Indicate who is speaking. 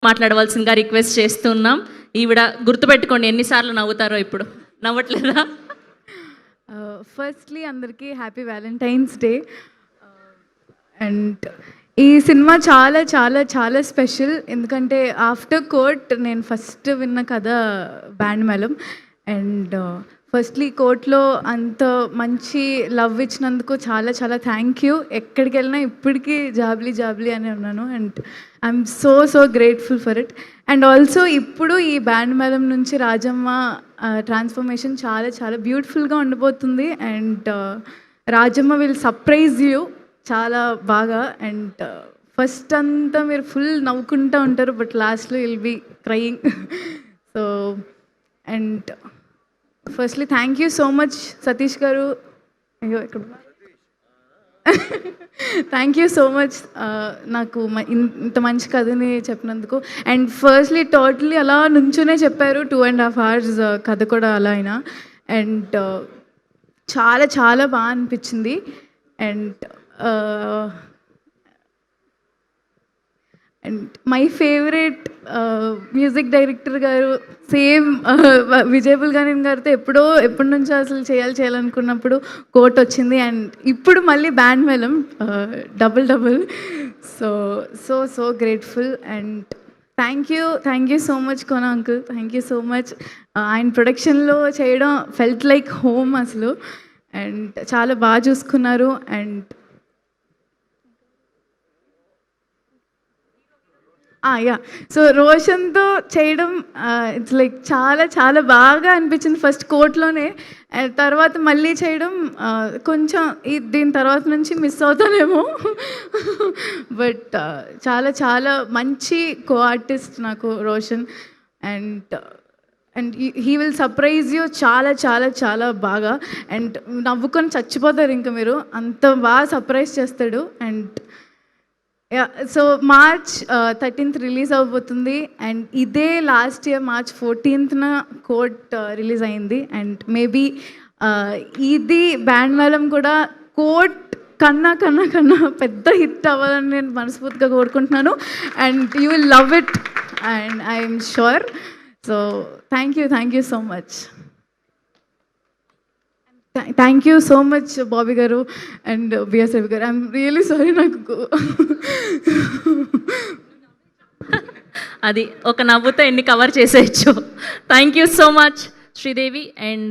Speaker 1: మాట్లాడవలసిందిగా రిక్వెస్ట్ చేస్తున్నాం. ఈవిడ గుర్తుపెట్టుకోండి ఎన్నిసార్లు నవ్వుతారో ఇప్పుడు. నవ్వట్లేదా?
Speaker 2: ఫస్ట్లీ అందరికీ హ్యాపీ వ్యాలంటైన్స్ డే. అండ్ ఈ సినిమా చాలా చాలా చాలా స్పెషల్. ఎందుకంటే ఆఫ్టర్ కోర్ట్ నేను ఫస్ట్ విన్న కథ బ్యాండ్ మేళం. అండ్ ఫస్ట్లీ కోర్ట్లో అంత మంచి లవ్ ఇచ్చినందుకు చాలా చాలా థ్యాంక్ యూ. ఎక్కడికి వెళ్ళినా ఇప్పటికీ జాబ్లీ జాబ్లీ అని ఉన్నాను. And I'm so grateful for it. And also ఇప్పుడు ఈ బ్యాండ్ మేళం నుంచి రాజమ్మ ట్రాన్స్ఫర్మేషన్ చాలా చాలా బ్యూటిఫుల్గా ఉండబోతుంది. And Rajamma will surprise you చాలా బాగా. అండ్ ఫస్ట్ అంతా మీరు ఫుల్ నవ్వుకుంటూ ఉంటారు, బట్ లాస్ట్లో will be crying. So and firstly thank you so much Satish garu. అయ్యో ఇక్కడ థ్యాంక్ యూ సో మచ్ నాకు ఇంత మంచి కథని చెప్పినందుకు. అండ్ ఫస్ట్లీ టోటలీ అలా నుంచునే చెప్పారు 2.5 hours కథ కూడా అలా అయినా. అండ్ చాలా చాలా బాగా అనిపించింది. And and my favourite music director గారు సేమ్ విజయ్ బుల్గానిన్ గారితో ఎప్పటి నుంచో అసలు చేయాలనుకున్నప్పుడు కోట్ వచ్చింది. అండ్ ఇప్పుడు మళ్ళీ బ్యాండ్ మేళం double. So grateful. And thank you so much Kona uncle. Thank you so much. ఆయన ప్రొడక్షన్లో చేయడం ఫెల్ట్ లైక్ హోమ్ అసలు. అండ్ చాలా బాగా చూసుకున్నారు. అండ్ యా, సో రోషన్తో చేయడం ఇట్స్ లైక్ చాలా చాలా బాగా అనిపించింది ఫస్ట్ కోర్ట్లోనే. తర్వాత మళ్ళీ చేయడం కొంచెం దీని తర్వాత నుంచి మిస్ అవుతానేమో. బట్ చాలా చాలా మంచి కో ఆర్టిస్ట్ నాకు Roshan. And he will surprise you చాలా చాలా చాలా బాగా. అండ్ నవ్వుకొని చచ్చిపోతారు ఇంకా మీరు, అంత బాగా సర్ప్రైజ్ చేస్తాడు. And so March 13th release అవబోతుంది. అండ్ ఇదే last year March 14th court release అయింది. అండ్ మేబీ ఇది బ్యాండ్ మేళం కూడా కోర్ట్ కన్నా పెద్ద హిట్ అవ్వాలని నేను మనస్ఫూర్తిగా కోరుకుంటున్నాను. And you will love it and I'm sure. So thank you so much. Thank you so much Bobby గారు అండ్ బిఎస్ రవి గారు. I'm really sorry. నాకు
Speaker 1: అది ఒక నవ్వుతో ఎన్ని కవర్ చేసేయచ్చు. Thank you so much Sridevi. And